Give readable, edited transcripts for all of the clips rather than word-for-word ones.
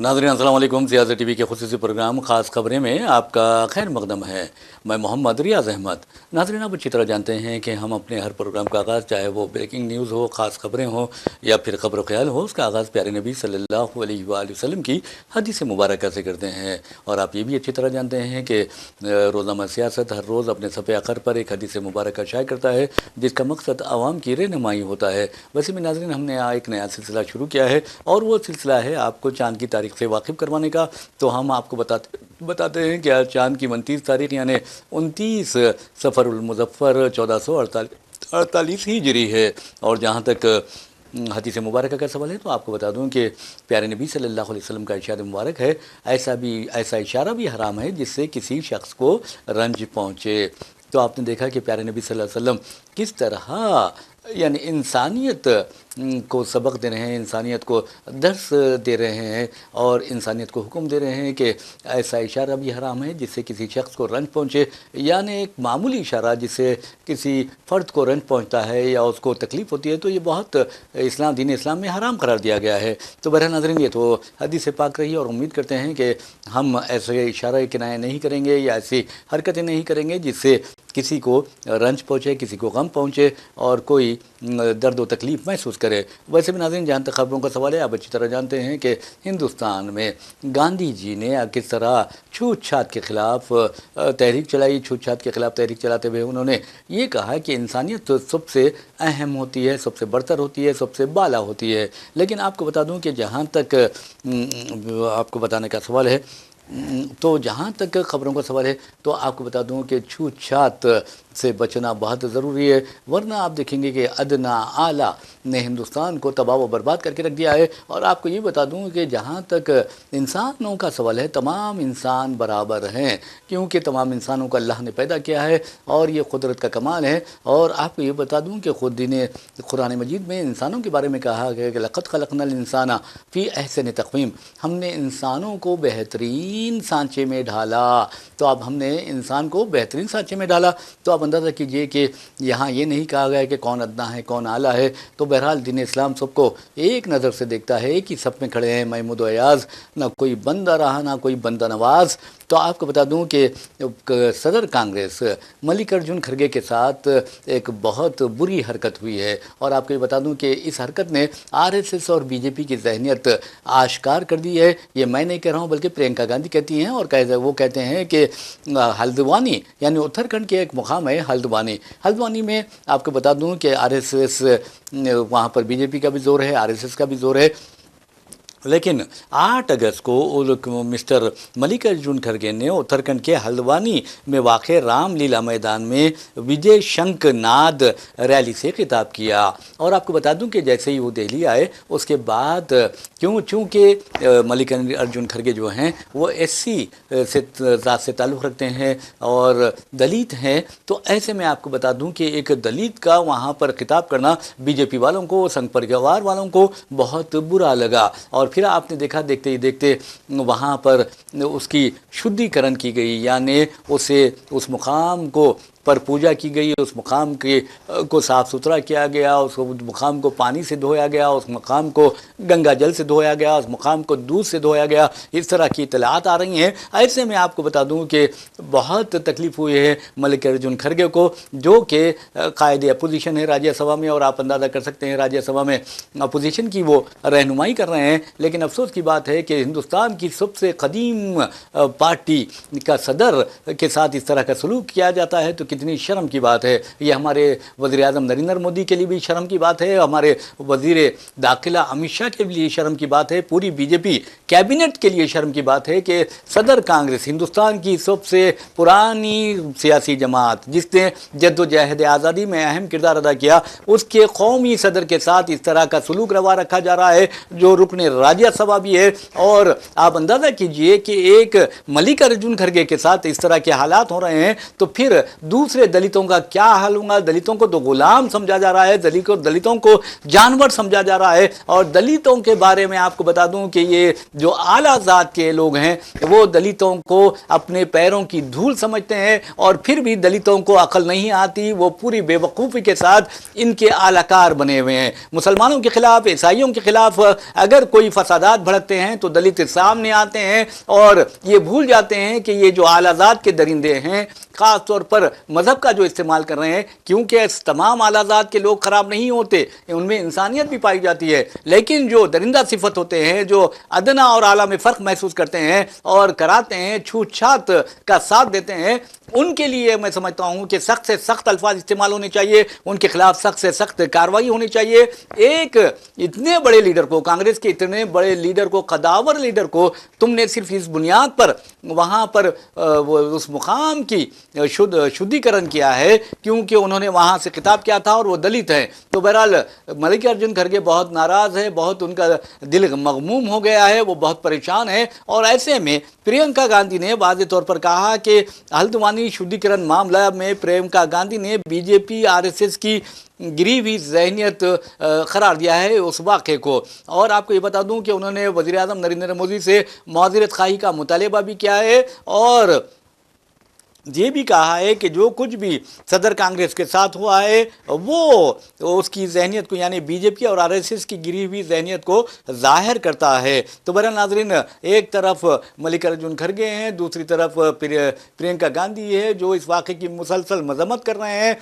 नाज़रीन अस्सलाम वालेकुम। सियासत टीवी के खुसूसी प्रोग्राम ख़ास खबरें में आपका खैर मकदम है। मैं मोहम्मद रियाज़ अहमद। नाज़रीन, आप अच्छी तरह जानते हैं कि हम अपने हर प्रोग्राम का आगाज़, चाहे वो ब्रेकिंग न्यूज़ हो, ख़ास खबरें हो या फिर खबर ख्याल हो, उसका आगाज़ प्यारे नबी सल्लल्लाहु अलैहि वसल्लम की हदीस मुबारक से करते हैं। और आप ये भी अच्छी तरह जानते हैं कि रोज़ाना सियासत हर रोज़ अपने सफ़े आखिर पर एक हदीस मुबारक शाये करता है, जिसका मकसद आवाम की रहनुमाई होता है। वैसे में नाज़रीन, हमने एक नया सिलसिला शुरू किया है और वो सिलसिला है आपको चाँद की तारीख से वाकिफ़ करवाने का। तो हम आपको बताते हैं कि आज चाँद की 29 तारीख यानी 29 सफ़रुल मुज़फ़्फ़र 1448 हिजरी है। और जहाँ तक हदीस मुबारक का सवाल है तो आपको बता दूं कि प्यारे नबी सल्लल्लाहु अलैहि वसल्लम का इरशाद मुबारक है, ऐसा इशारा भी हराम है जिससे किसी शख्स को रंज पहुँचे। तो आपने देखा कि प्यारे नबी सल्लल्लाहु अलैहि वसल्लम किस तरह यानी इंसानियत को सबक दे रहे हैं, इंसानियत को दर्स दे रहे हैं और इंसानियत को हुक्म दे रहे हैं कि ऐसा इशारा भी हराम है जिससे किसी शख्स को रंज पहुँचे। यानी एक मामूली इशारा जिससे किसी फ़र्द को रंज पहुँचता है या उसको तकलीफ़ होती है तो ये बहुत दीन इस्लाम में हराम करार दिया गया है। तो बहरहाल नाज़रीन, ये तो हदीस पाक रही और उम्मीद करते हैं कि हम ऐसे इशारे किनाए नहीं करेंगे या ऐसी हरकतें नहीं करेंगे जिससे किसी को रंज पहुँचे, किसी को गम पहुँचे और कोई दर्द व तकलीफ़ महसूस करे। वैसे भी नाज़रीन, जहाँ तक खबरों का सवाल है, आप अच्छी तरह जानते हैं कि हिंदुस्तान में गांधी जी ने किस तरह छूत छात के ख़िलाफ़ तहरीक चलाई। छूत छात के ख़िलाफ़ तहरीक चलाते हुए उन्होंने ये कहा कि इंसानियत तो सबसे अहम होती है, सबसे बरतर होती है, सबसे बाला होती है। लेकिन आपको बता दूँ कि जहाँ तक आपको बताने का सवाल है, तो जहाँ तक ख़बरों का सवाल है तो आपको बता दूं कि छूत छात से बचना बहुत ज़रूरी है, वरना आप देखेंगे कि अदना आला ने हिंदुस्तान को तबाह व बर्बाद करके रख दिया है। और आपको ये बता दूं कि जहाँ तक इंसानों का सवाल है, तमाम इंसान बराबर हैं, क्योंकि तमाम इंसानों को अल्लाह ने पैदा किया है और ये कुदरत का कमाल है। और आपको ये बता दूं कि खुद ने कुरान मजीद में इंसानों के बारे में कहा गया कि लक़द ख़लक़नल इंसाना फ़ी अहसनि तक़वीम, हमने इंसानों को बेहतरीन सांचे में ढाला। तो अब हमने इंसान को बेहतरीन सांचे में डाला, तो आप अंदाज़ा कीजिए कि यहाँ ये नहीं कहा गया कि कौन अदना है कौन आला है। तो बहरहाल दीन इस्लाम सबको एक नज़र से देखता है कि सब में खड़े हैं महमूद अयाज़, ना कोई बंदा रहा ना कोई बंदा नवाज़। तो आपको बता दूं कि सदर कांग्रेस मल्लिकार्जुन खड़गे के साथ एक बहुत बुरी हरकत हुई है। और आपको ये बता दूं कि इस हरकत ने आरएसएस और बीजेपी की ज़हनियत आश्कार कर दी है। ये मैं नहीं कह रहा हूँ बल्कि प्रियंका गांधी कहती हैं और वो कहते हैं कि हल्द्वानी यानी उत्तराखंड के एक मुकाम है हल्द्वानी में आपको बता दूं कि आरएसएस वहाँ पर बीजेपी का भी ज़ोर है, आरएसएस का भी ज़ोर है। लेकिन 8 अगस्त को मिस्टर मल्लिकार्जुन खड़गे ने उत्तराखंड के हल्द्वानी में वाक़े रामलीला मैदान में विजय शंखनाद रैली से खिताब किया। और आपको बता दूं कि जैसे ही वो दिल्ली आए उसके बाद चूँकि मल्लिकार्जुन खड़गे जो हैं वो एससी से ज़ात से ताल्लुक़ रखते हैं और दलित हैं, तो ऐसे में आपको बता दूं कि एक दलित का वहाँ पर खिताब करना बीजेपी वालों को, संघ परिवार वालों को बहुत बुरा लगा। और फिर आपने देखा देखते ही देखते वहाँ पर उसकी शुद्धिकरण की गई, यानी उस मुकाम को पर पूजा की गई, उस मुकाम को साफ़ सुथरा किया गया, उस मुकाम को पानी से धोया गया, उस मुकाम को गंगा जल से धोया गया, उस मुकाम को दूध से धोया गया। इस तरह की इत्तलात आ रही हैं। ऐसे में आपको बता दूं कि बहुत तकलीफ़ हुई है मल्लिकार्जुन खड़गे को, जो कि कायदे अपोजिशन है राज्यसभा में। और आप अंदाज़ा कर सकते हैं राज्यसभा में अपोजिशन की वो रहनुमाई कर रहे हैं। लेकिन अफसोस की बात है कि हिंदुस्तान की सबसे कदीम पार्टी का सदर के साथ इस तरह का सलूक किया जाता है तो कितनी शर्म की बात है। ये हमारे वज़ीर आज़म नरेंद्र मोदी के लिए भी शर्म की बात है, हमारे वज़ीर दाखिला अमित शाह के लिए शर्म की बात है, पूरी बीजेपी कैबिनेट के लिए शर्म की बात है कि सदर कांग्रेस, हिंदुस्तान की सबसे पुरानी सियासी जमात जिसने जद्दोजहद आज़ादी में अहम किरदार अदा किया, उसके कौमी सदर के साथ इस तरह का सलूक रवा रखा जा रहा है, जो रुकने राज्यसभा भी है। और आप अंदाज़ा कीजिए कि एक मल्लिकार्जुन खड़गे के साथ इस तरह के हालात हो रहे हैं, तो फिर दूसरे दलितों का क्या हाल होगा। दलितों को तो गुलाम समझा जा रहा है, दलितों को जानवर समझा जा रहा है। और दलितों के बारे में आपको बता दूं कि ये जो आला जात के लोग हैं वो दलितों को अपने पैरों की धूल समझते हैं, और फिर भी दलितों को अकल नहीं आती, वो पूरी बेवकूफ़ी के साथ इनके आलाकार बने हुए हैं। मुसलमानों के खिलाफ, ईसाइयों के खिलाफ अगर कोई फसादात भड़कते हैं तो दलित सामने आते हैं और ये भूल जाते हैं कि ये जो आलाजात के दरिंदे हैं, ख़ास तौर पर मज़हब का जो इस्तेमाल कर रहे हैं, क्योंकि तमाम आलाजात के लोग ख़राब नहीं होते, उनमें इंसानियत भी पाई जाती है, लेकिन जो दरिंदा सिफत होते हैं, जो अदना और आला में फ़र्क महसूस करते हैं और कराते हैं, छूत छात का साथ देते हैं, उनके लिए मैं समझता हूँ कि सख्त से सख्त अल्फाज इस्तेमाल होने चाहिए, उनके खिलाफ सख्त से सख्त कार्रवाई होनी चाहिए। एक इतने बड़े लीडर को, कांग्रेस के इतने बड़े लीडर को, कदावर लीडर को तुमने सिर्फ इस बुनियाद पर वहाँ पर उस मुकाम की शुद्धिकरण किया है क्योंकि उन्होंने वहाँ से खिताब किया था और वो दलित हैं। तो बहरहाल मल्लिकार्जुन खड़गे बहुत नाराज़ है, बहुत उनका दिल मगमूम हो गया है, वो बहुत परेशान है। और ऐसे में प्रियंका गांधी ने वाज़ेह तौर पर कहा कि हल्द्वानी शुद्धिकरण मामला में प्रियंका गांधी ने बीजेपी आरएसएस की गिरी हुई ज़हनियत करार दिया है उस वाक़े को। और आपको ये बता दूं कि उन्होंने वज़ीर आज़म नरेंद्र मोदी से माज़रत ख़ाही का मुतालबा भी किया है और ये भी कहा है कि जो कुछ भी सदर कांग्रेस के साथ हुआ है वो उसकी ज़हनियत को, यानी बीजेपी और आरएसएस की गिरी हुई ज़हनियत को ज़ाहिर करता है। तो बहरहाल नाज़रीन, एक तरफ मल्लिकार्जुन खड़गे हैं, दूसरी तरफ प्रियंका गांधी है जो इस वाक़े की मुसलसल मज़म्मत कर रहे हैं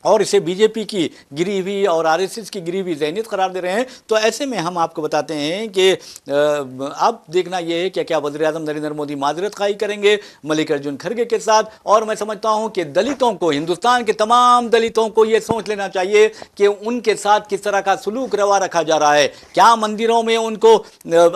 और इसे बीजेपी की गिरी हुई और आरएसएस की गिरी हुई ज़हनियत करार दे रहे हैं। तो ऐसे में हम आपको बताते हैं कि अब देखना यह है कि क्या वज़ीर आज़म नरेंद्र मोदी माज़रत ख़ाही करेंगे मल्लिकार्जुन खड़गे के साथ। और मैं समझता हूं कि दलितों को, हिंदुस्तान के तमाम दलितों को ये सोच लेना चाहिए कि उनके साथ किस तरह का सलूक रवा रखा जा रहा है। क्या मंदिरों में उनको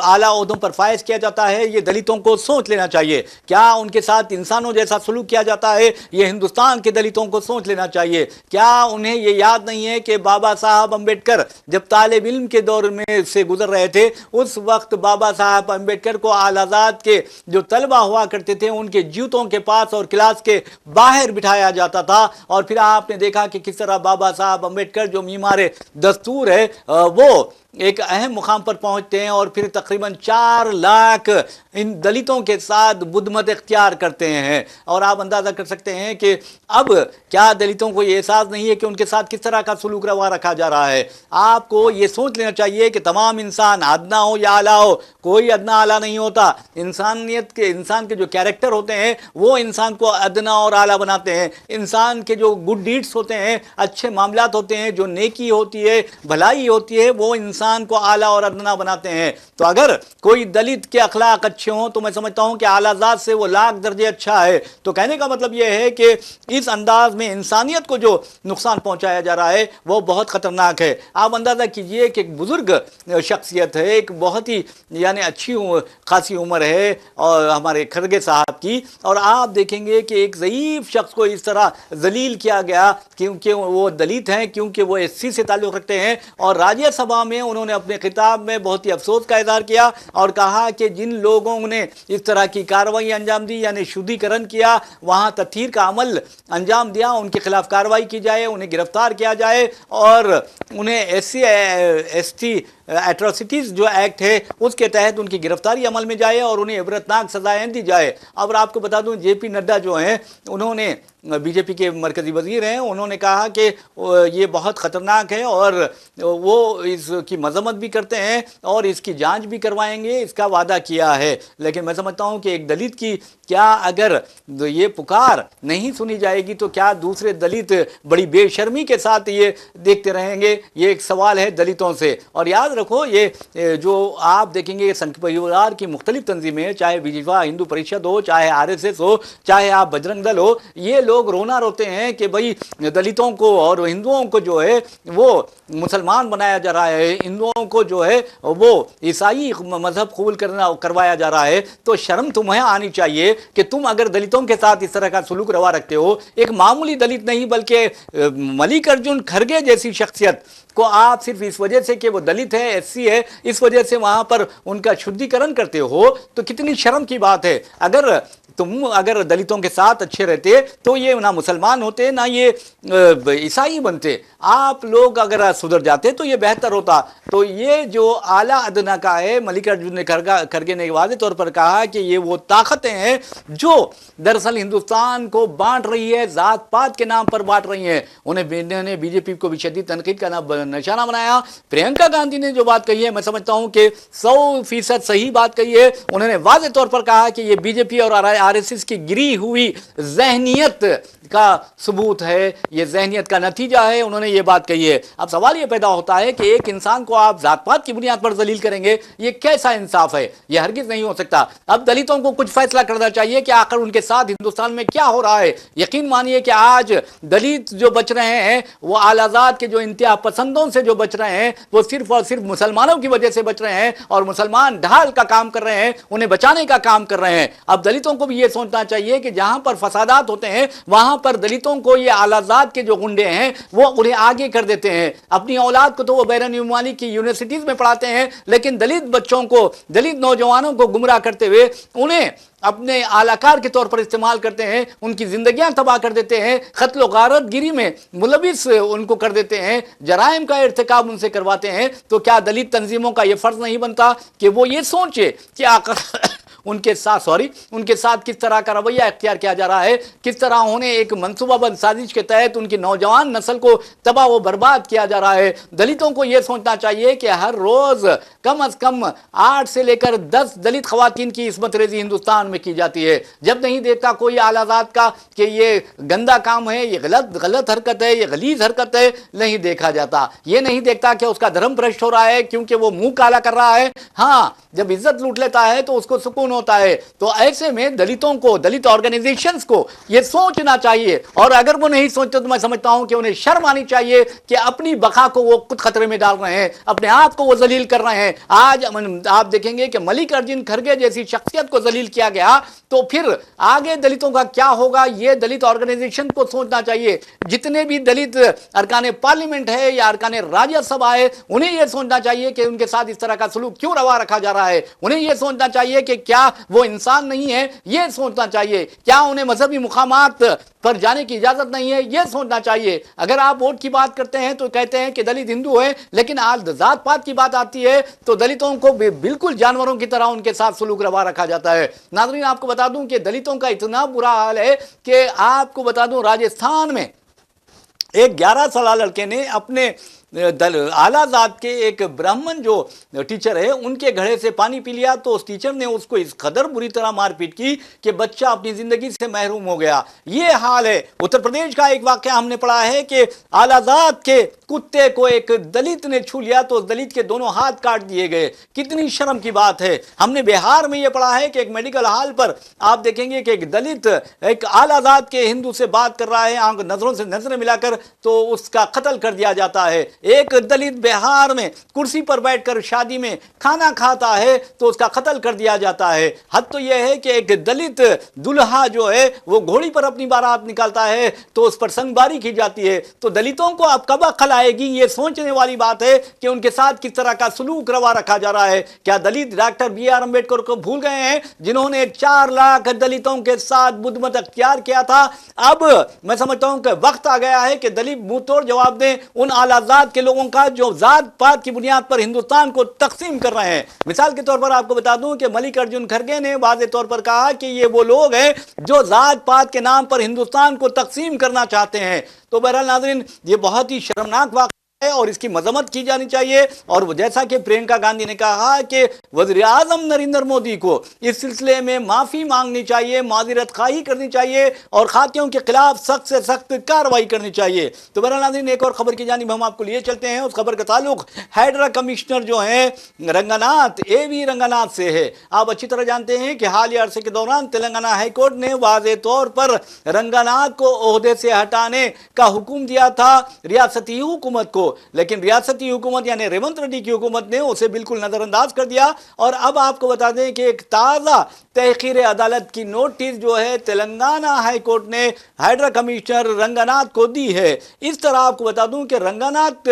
आला ओहदों पर फायज किया जाता है, ये दलितों को सोच लेना चाहिए। क्या उनके साथ इंसानों जैसा सलूक किया जाता है, ये हिंदुस्तान के दलितों को सोच लेना चाहिए। क्या उन्हें ये याद नहीं है कि बाबा साहब अम्बेडकर जब तालिब इल्म के दौर में से गुजर रहे थे, उस वक्त बाबा साहब अम्बेडकर को आलाजात के जो तलबा हुआ करते थे उनके जूतों के पास और क्लास के बाहर बिठाया जाता था। और फिर आपने देखा कि किस तरह बाबा साहब अम्बेडकर जो मीमार दस्तूर है वो एक अहम मुकाम पर पहुंचते हैं और फिर तकरीबन 4 लाख इन दलितों के साथ बुद्धमत इख्तियार करते हैं। और आप अंदाज़ा कर सकते हैं कि अब क्या दलितों को ये एहसास नहीं है कि उनके साथ किस तरह का सलूक रवा रखा जा रहा है। आपको ये सोच लेना चाहिए कि तमाम इंसान अदना हो या आला हो, कोई अदना आला नहीं होता। इंसान के जो कैरेक्टर होते हैं वो इंसान को अदना और आला बनाते हैं। इंसान के जो गुड डीड्स होते हैं, अच्छे मामलात होते हैं, जो नेकी होती है, भलाई होती है, वो इंसान को आला और अदना बनाते हैं। तो अगर कोई दलित के अखलाक अच्छे हों तो मैं समझता हूं कि आला ज़ात से वो लाख दर्जे अच्छा है। तो कहने का मतलब ये है कि इस अंदाज में इंसानियत को जो नुकसान पहुंचाया जा रहा है वो बहुत ख़तरनाक है। आप अंदाज़ा कीजिए कि एक बुज़ुर्ग शख्सियत है, एक बहुत ही यानी अच्छी खासी उम्र है और हमारे खड़गे साहब की, और आप देखेंगे कि एक ज़ईफ़ शख्स को इस तरह जलील किया गया क्योंकि वो दलित हैं, क्योंकि वो एससी से ताल्लुक़ रखते हैं। और राज्यसभा में उन्होंने अपने खिताब में बहुत ही अफसोस का इज़हार किया और कहा कि जिन लोगों ने इस तरह की कार्रवाई अंजाम दी, यानी शुद्धिकरण किया, वहाँ तत्हीर का अमल अंजाम दिया, उनके खिलाफ कार्रवाई की जाए, उन्हें गिरफ्तार किया जाए और उन्हें SC ST एट्रोसिटीज़ जो एक्ट है उसके तहत उनकी गिरफ्तारी अमल में जाए और उन्हें इबरतनाक सजाएं दी जाए। अब आपको बता दूं JP नड्डा जो हैं, उन्होंने बीजेपी के मरकज़ी वज़ीर हैं, उन्होंने कहा कि ये बहुत ख़तरनाक है और वो इसकी मज़म्मत भी करते हैं और इसकी जांच भी करवाएंगे, इसका वादा किया है। लेकिन मैं समझता हूं कि एक दलित की क्या अगर ये पुकार नहीं सुनी जाएगी तो क्या दूसरे दलित बड़ी बेशर्मी के साथ ये देखते रहेंगे? ये एक सवाल है दलितों से। और याद रखो, ये जो आप देखेंगे संघ परिवार की मुख्तलिफ तंजीमें, चाहे विश्व हिंदू परिषद हो, चाहे RSS हो, चाहे आप बजरंग दल हो, ये लोग रोना रोते हैं कि भाई दलितों को और हिंदुओं को जो है वो मुसलमान बनाया जा रहा है, हिंदुओं को जो है वो ईसाई मजहब कबूल करवाया जा रहा है। तो शर्म तुम्हें आनी चाहिए कि तुम अगर दलितों के साथ इस तरह का सलूक रवा रखते हो, एक मामूली दलित नहीं बल्कि मल्लिकार्जुन खड़गे जैसी शख्सियत کو आप सिर्फ इस वजह से कि वो दलित है, एससी है, इस वजह से वहां पर उनका शुद्धिकरण करते हो तो कितनी शर्म की बात है। अगर दलितों के साथ अच्छे रहते तो ये ना मुसलमान होते ना ये ईसाई बनते। आप लोग अगर सुधर जाते तो ये बेहतर होता। तो ये जो आला अदना का है, मल्लिकार्जुन खड़गे ने वाज़ेह तौर पर कहा कि ये वो ताकतें हैं जो दरअसल हिंदुस्तान को बांट रही है, जात पात के नाम पर बांट रही है। उन्हें बीजेपी को भी शदीद तनकीद का निशाना बनाया। प्रियंका गांधी ने जो बात कही है मैं समझता हूं कि 100% सही बात कही है। उन्होंने वाज़ेह तौर पर कहा कि ये बीजेपी और आरएसएस की गिरी हुई ज़हनियत का सबूत है, ये ज़हनियत का नतीजा है। उन्होंने ये बात कही है। अब सवाल ये पैदा होता है कि एक इंसान को आप जात पात की बुनियाद पर जलील करेंगे, ये कैसा इंसाफ है? ये हरगिज नहीं हो सकता। अब दलितों को कुछ फैसला करना चाहिए कि आखिर उनके साथ हिंदुस्तान में क्या हो रहा है। यकीन मानिए कि आज दलित जो बच रहे हैं वो आलाजात के जो इंतहा पसंदों से जो बच रहे हैं वो सिर्फ और सिर्फ मुसलमानों की वजह से बच रहे हैं, और मुसलमान ढाल का काम कर रहे हैं, उन्हें बचाने का काम कर रहे हैं। अब दलितों को भी ये सोचना चाहिए कि जहां पर फसादात होते हैं वहां पर दलितों को ये आलाजात के जो गुंडे हैं वो उन्हें आगे कर देते हैं। अपनी औलाद को तो वो बैरून ममालिक की यूनिवर्सिटीज में पढ़ाते हैं, लेकिन दलित बच्चों को, दलित नौजवानों को गुमराह करते हुए उन्हें अपने आलाकार के तौर पर इस्तेमाल करते हैं, उनकी जिंदगियां तबाह कर देते हैं, कत्ल व गारत गिरी में मुलविस उनको कर देते हैं, जराइम का इर्तिकाब उनसे करवाते हैं। तो क्या दलित तंजीमों का यह फर्ज नहीं बनता कि वो ये सोचे कि उनके साथ किस तरह का रवैया इख्तियार किया जा रहा है, किस तरह उन्हें एक मंसूबाबंद साजिश के तहत उनकी नौजवान नस्ल को तबाह व बर्बाद किया जा रहा है। दलितों को यह सोचना चाहिए कि हर रोज कम अज कम 8 से लेकर 10 दलित खवातीन की इस्मत रेजी हिंदुस्तान में की जाती है। जब नहीं देखता कोई आलाजात का कि ये गंदा काम है, ये गलत हरकत है, ये गलीज हरकत है, नहीं देखा जाता। ये नहीं देखता कि उसका धर्म भ्रष्ट हो रहा है क्योंकि वो मुंह काला कर रहा है। हाँ, जब इज्जत लूट लेता है तो उसको सुकून होता है। तो ऐसे में दलितों को, दलित ऑर्गेनाइजेशंस को ये सोचना चाहिए, और अगर वो नहीं सोचते तो मैं समझता हूं कि उन्हें शर्म आनी चाहिए कि अपनी बका को वो खुद खतरे में डाल रहे हैं, अपने आप को वो जलील कर रहे हैं। आज आप देखेंगे कि मल्लिकार्जुन खड़गे जैसी शख्सियत को जलील किया गया तो फिर आगे दलितों का क्या होगा, ये दलित ऑर्गेनाइजेशन को सोचना चाहिए। जितने भी दलित अरकान पार्लियामेंट है या अरकान राज्यसभा है, उन्हें यह सोचना चाहिए कि उनके साथ इस तरह का सलूक क्यों रवा रखा जा रहा है। उन्हें यह सोचना चाहिए कि क्या वो इंसान नहीं है, यह सोचना चाहिए। क्या उन्हें मजहबी मुकामात पर जाने की इजाजत नहीं है, यह सोचना चाहिए। अगर आप वोट की बात करते हैं तो कहते हैं कि दलित हिंदू है, लेकिन आज जात पात की बात आती है तो दलितों को बिल्कुल जानवरों की तरह उनके साथ सलूक रवा रखा जाता है। नाज़रीन, आपको बता दूं कि दलितों का इतना बुरा हाल है कि आपको बता दूं राजस्थान में एक 11 साल लड़के ने अपने आला जात के एक ब्राह्मण जो टीचर है उनके घड़े से पानी पी लिया, तो उस टीचर ने उसको इस कदर बुरी तरह मारपीट की कि बच्चा अपनी जिंदगी से महरूम हो गया। ये हाल है। उत्तर प्रदेश का एक वाकया हमने पढ़ा है कि आला जात के कुत्ते को एक दलित ने छू लिया तो उस दलित के दोनों हाथ काट दिए गए। कितनी शर्म की बात है। हमने बिहार में यह पढ़ा है कि एक मेडिकल हॉल पर आप देखेंगे कि एक दलित एक आला जात के हिंदू से बात कर रहा है, आंख नजरों से नजरें मिलाकर, तो उसका कत्ल कर दिया जाता है। एक दलित बिहार में कुर्सी पर बैठकर शादी में खाना खाता है तो उसका कत्ल कर दिया जाता है। हद तो यह है कि एक दलित दुल्हा जो है वो घोड़ी पर अपनी बारात निकालता है तो उस पर संगबारी की जाती है। तो दलितों को अब कब अक्ल आएगी, ये सोचने वाली बात है कि उनके साथ किस तरह का सलूक रवा रखा जा रहा है। क्या दलित डॉक्टर BR अम्बेडकर को भूल गए हैं जिन्होंने 4 लाख दलितों के साथ बुद्धमत अख्तियार किया था। अब मैं समझता हूं कि वक्त आ गया है कि दलित मुंह तोड़ जवाब दें उन आलाजात के लोगों का जो जात पात की बुनियाद पर हिंदुस्तान को तकसीम कर रहे हैं। मिसाल के तौर पर आपको बता दूं कि मल्लिकार्जुन खड़गे ने वाज़ेह तौर पर कहा कि ये वो लोग हैं जो जात पात के नाम पर हिंदुस्तान को तकसीम करना चाहते हैं। तो बहरहाल नाज़रीन, ये बहुत ही शर्मनाक वाक़या है और इसकी मजम्मत की जानी चाहिए। और जैसा कि प्रियंका गांधी ने कहा कि वज़ीर आज़म नरेंद्र मोदी को इस सिलसिले में माफी मांगनी चाहिए, माज़िरत खाही करनी चाहिए और खातियों के खिलाफ सख्त से सख्त कार्रवाई करनी चाहिए। तो बहरहाल नाज़रीन, एक और खबर की जानिब हम आपको लिए चलते हैं। उस खबर का ताल्लुक हैडरा कमिश्नर जो है रंगानाथ AV रंगानाथ से है। आप अच्छी तरह जानते हैं कि हालिया अरसे के दौरान तेलंगाना हाईकोर्ट ने वाज़ेह तौर पर रंगानाथ को ओहदे से हटाने का हुक्म दिया था रियासती हुकूमत को। لیکن ریاستی حکومت یعنی ریونت ریڈی کی حکومت نے اسے بالکل نظر انداز کر دیا. اور اب آپ کو بتا دیں کہ ایک تازہ تحقیر عدالت کی نوٹس جو ہے تلنگانہ ہائی کورٹ نے ہائیڈرا کمشنر رنگناتھ کو دی ہے. اس طرح آپ کو بتا دوں کہ رنگناتھ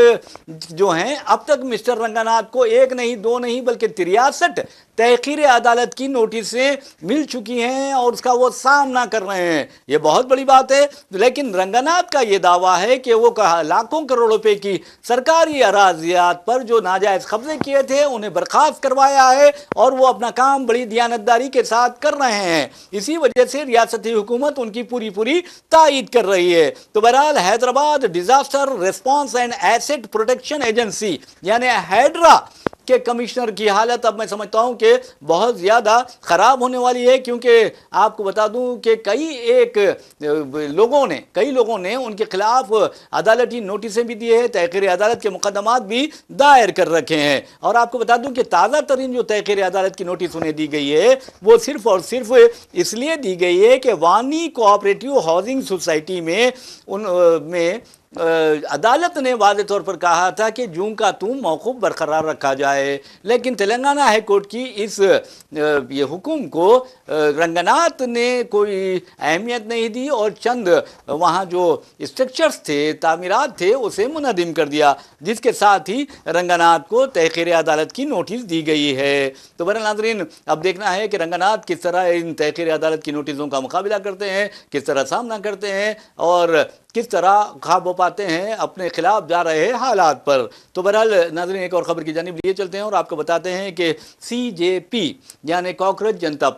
جو ہیں اب تک مسٹر رنگناتھ کو ایک نہیں دو نہیں بلکہ 63 تحقیر عدالت کی نوٹسیں مل چکی ہیں اور اس کا وہ سامنا کر رہے ہیں. یہ بہت بڑی بات ہے. لیکن رنگناتھ کا یہ دعویٰ ہے کہ وہ لاکھوں کروڑ روپے کی سرکاری اراضیات پر جو ناجائز قبضے کیے تھے انہیں برخاست کروایا ہے اور وہ اپنا کام بڑی دیانتداری کے ساتھ کر رہے ہیں. اسی وجہ سے ریاستی حکومت ان کی پوری تائید کر رہی ہے. تو بہرحال Hyderabad disaster response and asset protection agency یعنی ہائیڈرا کہ کمشنر کی حالت اب میں سمجھتا ہوں کہ بہت زیادہ خراب ہونے والی ہے، کیونکہ آپ کو بتا دوں کہ کئی لوگوں نے ان کے خلاف عدالتی نوٹسیں بھی دی ہے، تحقیر عدالت کے مقدمات بھی دائر کر رکھے ہیں. اور آپ کو بتا دوں کہ تازہ ترین جو تحقیر عدالت کی نوٹس انہیں دی گئی ہے وہ صرف اور صرف اس لیے دی گئی ہے کہ وانی کوآپریٹیو ہاؤسنگ سوسائٹی میں عدالت نے واضح طور پر کہا تھا کہ جون کا تم موقوف برقرار رکھا جائے. لیکن تلنگانہ ہائی کورٹ کی اس یہ حکم کو رنگناتھ نے کوئی اہمیت نہیں دی اور چند وہاں جو اسٹرکچرز تھے، تعمیرات تھے، اسے منہدم کر دیا، جس کے ساتھ ہی رنگناتھ کو تحقیر عدالت کی نوٹس دی گئی ہے. تو بہرحال ناظرین اب دیکھنا ہے کہ رنگناتھ کس طرح ان تحقیر عدالت کی نوٹسوں کا مقابلہ کرتے ہیں، کس طرح سامنا کرتے ہیں اور کس طرح قابو پاتے ہیں اپنے خلاف جا رہے حالات پر. تو بہرحال ناظرین ایک اور خبر کی جانب لیے چلتے ہیں اور آپ کو بتاتے ہیں کہ سی جے پی یعنی کاکروچ جنتا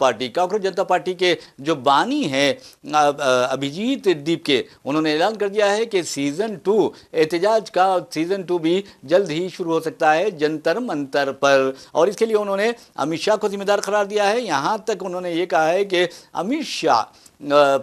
پارٹی کے جو بانی ہیں ابھیجیت دیپ کے، انہوں نے اعلان کر دیا ہے کہ سیزن 2 احتجاج کا سیزن 2 بھی جلد ہی شروع ہو سکتا ہے جنتر منتر پر. اور اس کے لیے انہوں نے امت شاہ کو ذمہ دار قرار دیا ہے. یہاں تک انہوں نے یہ کہا ہے کہ امت شاہ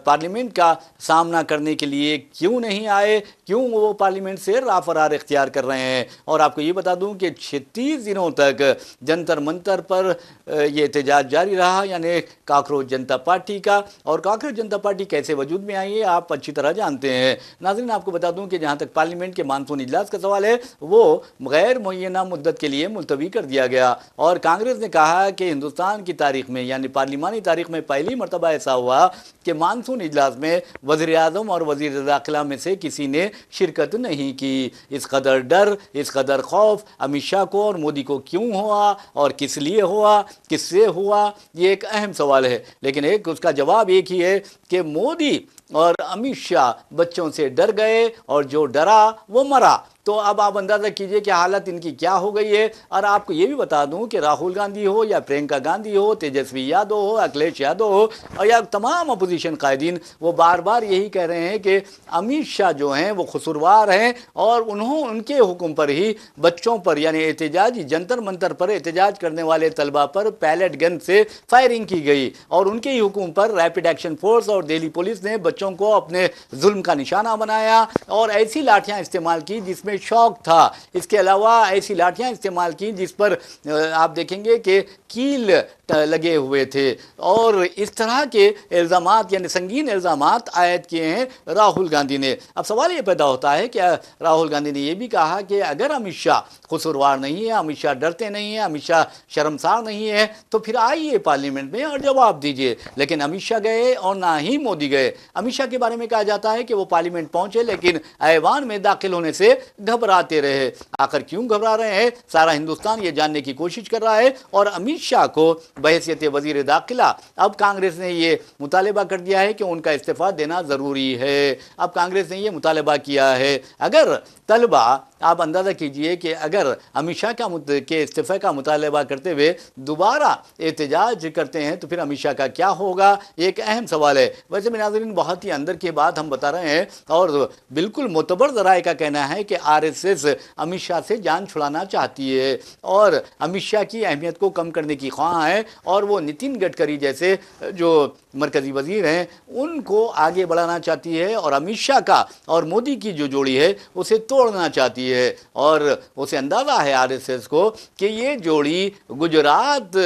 پارلیمنٹ کا سامنا کرنے کے لیے کیوں نہیں آئے، کیوں وہ پارلیمنٹ سے راہ فرار اختیار کر رہے ہیں. اور آپ کو یہ بتا دوں کہ 36 دنوں تک جنتر منتر پر یہ احتجاج جاری رہا یعنی کاکروچ جنتا پارٹی کا. اور کاکروچ جنتا پارٹی کیسے وجود میں آئی ہے آپ اچھی طرح جانتے ہیں. ناظرین آپ کو بتا دوں کہ جہاں تک پارلیمنٹ کے مانسون اجلاس کا سوال ہے وہ غیر معینہ مدت کے لیے ملتوی کر دیا گیا اور کانگریس نے کہا کہ ہندوستان کی تاریخ میں یعنی پارلیمانی تاریخ میں پہلی مرتبہ ایسا ہوا کہ مانسون اجلاس میں وزیر اعظم اور وزیر داخلہ میں سے کسی نے شرکت نہیں کی. اس قدر ڈر، اس قدر خوف امت شاہ کو اور مودی کو کیوں ہوا اور کس لیے ہوا، کس سے ہوا، یہ ایک اہم سوال ہے. لیکن اس کا جواب ایک ہی ہے کہ مودی اور امت شاہ بچوں سے ڈر گئے اور جو ڈرا وہ مرا. تو اب آپ اندازہ کیجئے کہ حالت ان کی کیا ہو گئی ہے. اور آپ کو یہ بھی بتا دوں کہ راہل گاندھی ہو یا پرینکا گاندھی ہو، تیجسوی یادو ہو، اکھلیش یادو ہو اور یا تمام اپوزیشن قائدین، وہ بار بار یہی کہہ رہے ہیں کہ امت شاہ جو ہیں وہ قصوروار ہیں اور ان کے حکم پر ہی بچوں پر یعنی احتجاجی جنتر منتر پر احتجاج کرنے والے طلبہ پر پیلٹ گن سے فائرنگ کی گئی اور ان کے ہی حکم پر ریپڈ ایکشن فورس اور دہلی پولیس نے بچوں کو اپنے ظلم کا نشانہ بنایا اور ایسی لاٹھیاں استعمال کی جس میں شوق تھا. اس کے علاوہ ایسی لاٹھیاں استعمال کی جس پر آپ دیکھیں گے کہ کیل لگے ہوئے تھے اور اس طرح کے الزامات یعنی سنگین الزامات عائد کیے ہیں راہل گاندھی نے. اب سوال یہ پیدا ہوتا ہے کہ راہل گاندھی نے یہ بھی کہا کہ اگر امت شاہ قصوروار نہیں ہے، امت شاہ ڈرتے نہیں ہیں، امت شاہ شرمسار نہیں ہے تو پھر آئیے پارلیمنٹ میں اور جواب دیجئے. لیکن امت شاہ گئے اور نہ ہی مودی گئے. امت شاہ کے بارے میں کہا جاتا ہے کہ وہ پارلیمنٹ پہنچے لیکن ایوان میں داخل ہونے سے گھبراتے رہے. آخر کیوں گھبرا رہے ہیں سارا ہندوستان یہ جاننے کی کوشش کر رہا ہے. اور امت شاہ کو بحیثیت وزیر داخلہ اب کانگریس نے یہ مطالبہ کر دیا ہے کہ ان کا استعفیٰ دینا ضروری ہے. اب کانگریس نے یہ مطالبہ کیا ہے. اگر طلبہ آپ اندازہ کیجئے کہ اگر امت شاہ کے استعفے کا مطالبہ کرتے ہوئے دوبارہ احتجاج کرتے ہیں تو پھر امت شاہ کا کیا ہوگا، یہ ایک اہم سوال ہے. ویسے میں ناظرین بہت ہی اندر کی بات ہم بتا رہے ہیں اور بالکل معتبر ذرائع کا کہنا ہے کہ R S S Amit Shah سے جان چھڑانا چاہتی ہے اور امت شاہ کی اہمیت کو کم کرنے کی خواہاں ہے اور وہ نتن گڈکری جیسے جو مرکزی وزیر ہیں ان کو آگے بڑھانا چاہتی ہے اور امت شاہ کا اور مودی کی جو جوڑی ہے اسے توڑنا چاہتی ہے. اور اسے اندازہ ہے آر ایس ایس کو کہ یہ جوڑی گجرات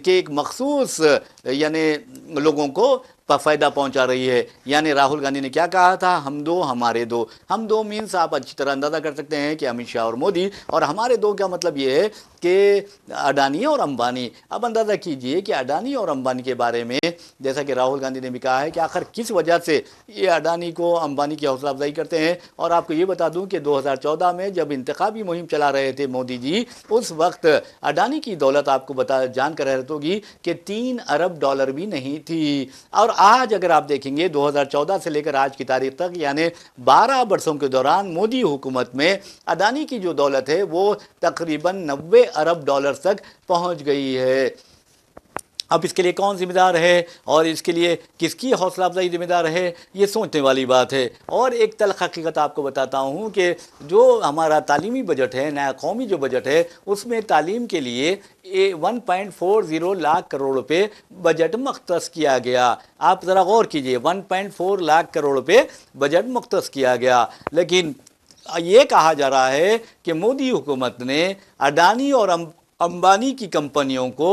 کے ایک مخصوص یعنی لوگوں کو فائدہ پہنچا رہی ہے. یعنی راہل گاندھی نے کیا کہا تھا؟ ہم دو ہمارے دو. ہم دو مینس آپ اچھی طرح اندازہ کر سکتے ہیں کہ امت شاہ اور مودی، اور ہمارے دو کا مطلب یہ ہے کہ اڈانی اور امبانی. اب اندازہ کیجئے کہ اڈانی اور امبانی کے بارے میں جیسا کہ راہل گاندھی نے بھی کہا ہے کہ آخر کس وجہ سے یہ اڈانی کو امبانی کی حوصلہ افزائی کرتے ہیں. اور آپ کو یہ بتا دوں کہ 2014 میں جب انتخابی مہم چلا رہے تھے مودی جی، اس وقت اڈانی کی دولت آپ کو جان کر حیرت ہوگی کہ $3 ارب بھی نہیں تھی. اور آج اگر آپ دیکھیں گے 2014 سے لے کر آج کی تاریخ تک، یعنی 12 برسوں کے دوران مودی حکومت میں اڈانی کی جو دولت ہے وہ تقریباً $90 ارب تک پہنچ گئی ہے. اب اس کے لیے کون ذمہ دار ہے اور اس کے لیے کس کی حوصلہ افزائی ذمہ دار ہے، یہ سوچنے والی بات ہے. اور ایک تلخ حقیقت آپ کو بتاتا ہوں کہ جو ہمارا تعلیمی بجٹ ہے، نیا قومی جو بجٹ ہے، اس میں تعلیم کے لیے 1.40 لاکھ کروڑ روپے بجٹ مختص کیا گیا. آپ ذرا غور کیجئے، 1.4 لاکھ کروڑ روپے بجٹ مختص کیا گیا. لیکن یہ کہا جا رہا ہے کہ مودی حکومت نے اڈانی اور امبانی کی کمپنیوں کو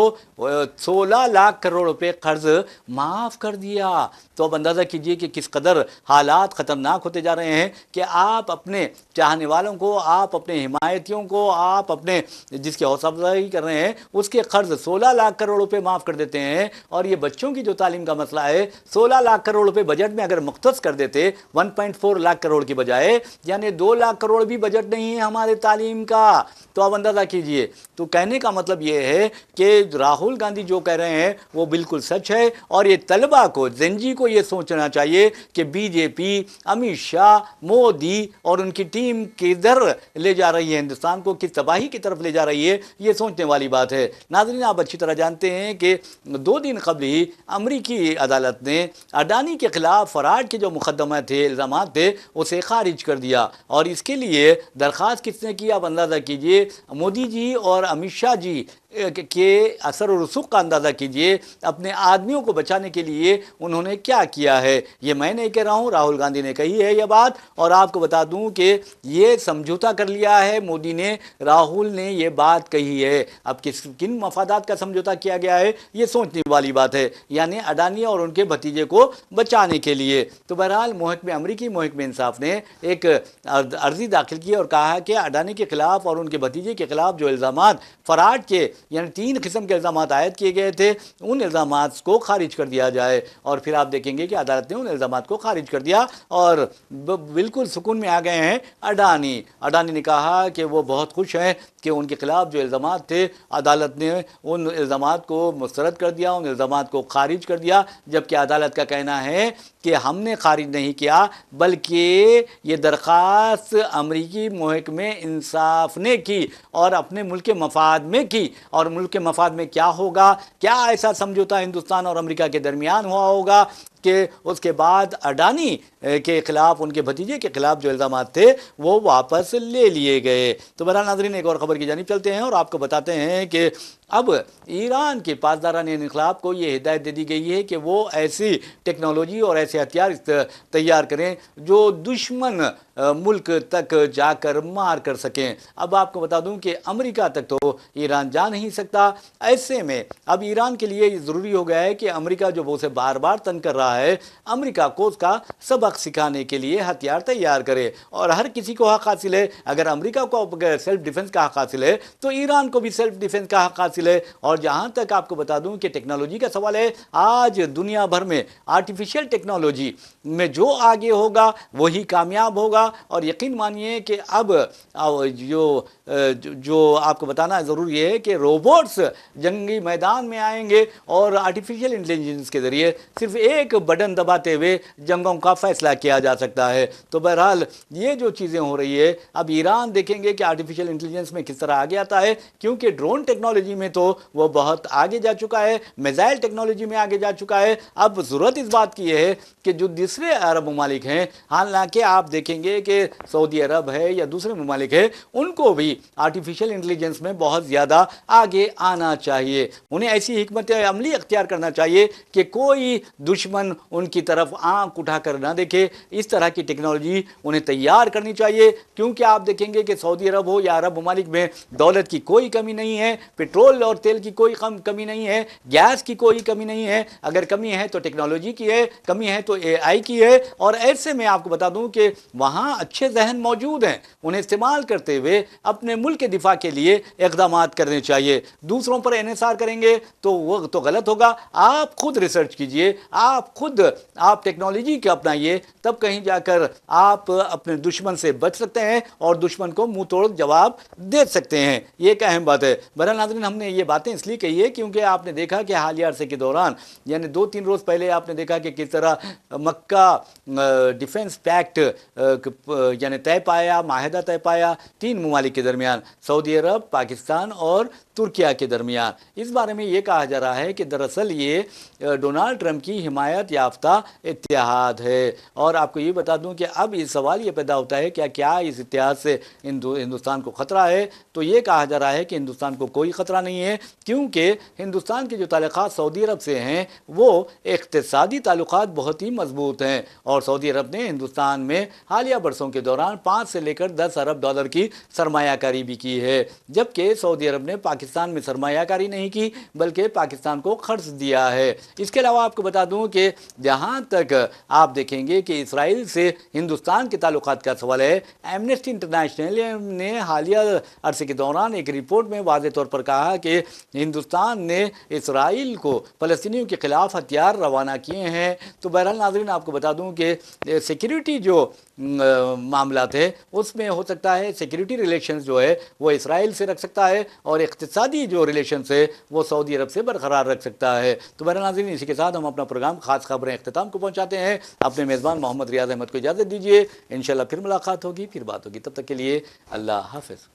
16 لاکھ کروڑ روپے قرض معاف کر دیا. تو اب اندازہ کیجئے کہ کس قدر حالات خطرناک ہوتے جا رہے ہیں کہ آپ اپنے چاہنے والوں کو، آپ اپنے حمایتیوں کو، آپ اپنے جس کی حوصلہ افزائی کر رہے ہیں اس کے قرض 16 لاکھ کروڑ روپے معاف کر دیتے ہیں. اور یہ بچوں کی جو تعلیم کا مسئلہ ہے، 16 لاکھ کروڑ روپے بجٹ میں اگر مختص کر دیتے 1.4 لاکھ کروڑ کی بجائے، یعنی 2 لاکھ کروڑ بھی بجٹ نہیں ہے ہمارے تعلیم کا. تو اب اندازہ کیجئے. تو کہنے کا مطلب یہ ہے کہ راہل گاندھی جو کہہ رہے ہیں وہ بالکل سچ ہے. اور یہ طلبہ کو، زین جی کو یہ سوچنا چاہیے کہ بی جے پی، امت شاہ، مودی اور ان کی ٹیم کدھر لے جا رہی ہے ہندوستان کو، کس تباہی کی طرف لے جا رہی ہے، یہ سوچنے والی بات ہے. ناظرین، آپ اچھی طرح جانتے ہیں کہ 2 دن قبل ہی امریکی عدالت نے اڈانی کے خلاف فراڈ کے جو مقدمات تھے، الزامات تھے، اسے خارج کر دیا. اور اس کے لیے درخواست کس نے کی؟ آپ اندازہ کیجئے. مودی جی اور امت شاہ جی کے اثر و رسوخ کا اندازہ کیجئے. اپنے آدمیوں کو بچانے کے لیے انہوں نے کیا کیا ہے. یہ میں نہیں کہہ رہا ہوں، راہل گاندھی نے کہی ہے یہ بات. اور آپ کو بتا دوں کہ یہ سمجھوتا کر لیا ہے مودی نے، راہل نے یہ بات کہی ہے. اب کن مفادات کا سمجھوتا کیا گیا ہے، یہ سوچنے والی بات ہے. یعنی اڈانی اور ان کے بھتیجے کو بچانے کے لیے. تو بہرحال امریکی محکمہ انصاف نے ایک عرضی داخل کی اور کہا کہ اڈانی کے خلاف اور ان کے بھتیجے کے خلاف جو الزامات فراڈ کے، یعنی 3 قسم کے الزامات عائد کیے گئے تھے، ان الزامات کو خارج کر دیا جائے. اور پھر آپ دیکھیں گے کہ عدالت نے ان الزامات کو خارج کر دیا اور بالکل سکون میں آ گئے ہیں اڈانی. اڈانی نے کہا کہ وہ بہت خوش ہیں کہ ان کے خلاف جو الزامات تھے عدالت نے ان الزامات کو مسترد کر دیا، ان الزامات کو خارج کر دیا. جبکہ عدالت کا کہنا ہے کہ ہم نے خارج نہیں کیا، بلکہ یہ درخواست امریکی محکمہ انصاف نے کی اور اپنے ملک کے مفاد میں کی. اور ملک کے مفاد میں کیا ہوگا؟ کیا ایسا سمجھوتا ہندوستان اور امریکہ کے درمیان ہوا ہوگا کہ اس کے بعد اڈانی کے خلاف، ان کے بھتیجے کے خلاف جو الزامات تھے وہ واپس لے لیے گئے. تو بہرحال ناظرین، ایک اور خبر کی جانب چلتے ہیں اور آپ کو بتاتے ہیں کہ اب ایران کے پاسداران انقلاب کو یہ ہدایت دے دی گئی ہے کہ وہ ایسی ٹیکنالوجی اور ایسے ہتھیار تیار کریں جو دشمن ملک تک جا کر مار کر سکیں. اب آپ کو بتا دوں کہ امریکہ تک تو ایران جا نہیں سکتا. ایسے میں اب ایران کے لیے یہ ضروری ہو گیا ہے کہ امریکہ جو اسے بار بار تنگ کر رہا ہے، امریکہ کو اس کا سبق سکھانے کے لیے ہتھیار تیار کرے. اور ہر کسی کو حق حاصل ہے، اگر امریکہ کو سیلف ڈیفنس کا حق حاصل ہے تو ایران کو بھی سیلف ڈیفنس کا حق حاصل ہے. اور جہاں تک آپ کو بتا دوں کہ ٹیکنالوجی کا سوال ہے، آج دنیا بھر میں آرٹیفیشل ٹیکنالوجی میں جو آگے ہوگا وہی کامیاب ہوگا. اور یقین مانیے کہ اب جو آپ کو بتانا ضروری ہے کہ روبوٹس جنگی میدان میں آئیں گے اور آرٹیفیشل انٹیلیجنس کے ذریعے صرف ایک بٹن دباتے ہوئے جنگوں کا فیصلہ کیا جا سکتا ہے. تو بہرحال یہ جو چیزیں ہو رہی ہے، اب ایران دیکھیں گے کہ آرٹیفیشل انٹیلیجنس میں کس طرح آگے آتا ہے، کیونکہ ڈرون ٹیکنالوجی میں تو وہ بہت آگے جا چکا ہے، میزائل ٹیکنالوجی میں آگے جا چکا ہے. اب ضرورت اس بات کی ہے کہ جو دوسرے عرب ممالک ہیں، حالانکہ آپ دیکھیں گے کہ سعودی عرب ہے یا دوسرے ممالک ہیں، ان کو بھی آرٹیفیشل انٹیلیجنس میں بہت زیادہ آگے آنا چاہیے. انہیں ایسی حکمت عملی اختیار کرنا چاہیے کہ کوئی دشمن دشمن ان کی طرف آنکھ اٹھا کر نہ دیکھے. اس طرح کی ٹیکنالوجی انہیں تیار کرنی چاہیے، کیونکہ آپ دیکھیں گے کہ سعودی عرب ہو یا عرب ممالک میں دولت کی کوئی کمی نہیں ہے، پیٹرول اور تیل کی کوئی کمی نہیں ہے، گیس کی کوئی کمی نہیں ہے. اگر کمی ہے تو ٹیکنالوجی کی ہے، کمی ہے تو اے آئی کی ہے. اور ایسے میں آپ کو بتا دوں کہ وہاں اچھے ذہن موجود ہیں، انہیں استعمال کرتے ہوئے اپنے ملک کے دفاع کے لیے اقدامات کرنے چاہیے. دوسروں پر انحصار کریں گے تو وہ تو غلط ہوگا. آپ خود ریسرچ کیجئے، آپ ٹیکنالوجی کے اپنائیے، تب کہیں جا کر آپ اپنے دشمن سے بچ سکتے ہیں اور دشمن کو منہ توڑ جواب دے سکتے ہیں. یہ ایک اہم بات ہے. بہرحال ناظرین، ہم نے یہ باتیں اس لیے کہی ہے کیونکہ آپ نے دیکھا کہ حالیہ عرصے کے دوران، یعنی 2-3 روز پہلے آپ نے دیکھا کہ کس طرح مکہ ڈیفنس پیکٹ یعنی طے پایا، معاہدہ طے پایا 3 ممالک کے درمیان، سعودی عرب، پاکستان اور ترکیہ کے درمیان. اس بارے میں یہ کہا جا رہا ہے کہ دراصل یہ ڈونالڈ ٹرمپ کی حمایت یافتہ اتحاد ہے. اور آپ کو یہ بتا دوں کہ اب یہ سوال یہ پیدا ہوتا ہے کہ کیا اس اتحاد سے ہندوستان کو خطرہ ہے؟ تو یہ کہا جا رہا ہے کہ ہندوستان کو کوئی خطرہ نہیں ہے، کیونکہ ہندوستان کے جو تعلقات سعودی عرب سے ہیں وہ اقتصادی تعلقات بہت ہی مضبوط ہیں. اور سعودی عرب نے ہندوستان میں حالیہ برسوں کے دوران 5 سے لے کر 10 ارب ڈالر کی سرمایہ کاری بھی کی ہے، جبکہ سعودی عرب نے پاکستان میں سرمایہ کاری نہیں کی بلکہ پاکستان کو قرض دیا ہے. اس کے علاوہ آپ کو بتا دوں کہ جہاں تک آپ دیکھیں گے کہ اسرائیل سے ہندوستان کے تعلقات کا سوال ہے، ایمنسٹی انٹرنیشنل نے حالیہ عرصے کے دوران ایک رپورٹ میں واضح طور پر کہا کہ ہندوستان نے اسرائیل کو فلسطینیوں کے خلاف ہتھیار روانہ کیے ہیں. تو بہرحال ناظرین، آپ کو بتا دوں کہ سیکیورٹی جو معاملات ہے اس میں ہو سکتا ہے سیکیورٹی ریلیشنز جو ہے وہ اسرائیل سے رکھ سکتا ہے اور اقتصادی جو ریلیشنز ہے وہ سعودی عرب سے برقرار رکھ سکتا ہے. تو بہرحال ناظرین، اسی کے ساتھ ہم اپنا پروگرام خاص خبریں اختتام کو پہنچاتے ہیں. اپنے میزبان محمد ریاض احمد کو اجازت دیجیے، انشاءاللہ پھر ملاقات ہوگی، پھر بات ہوگی. تب تک کے لیے اللہ حافظ.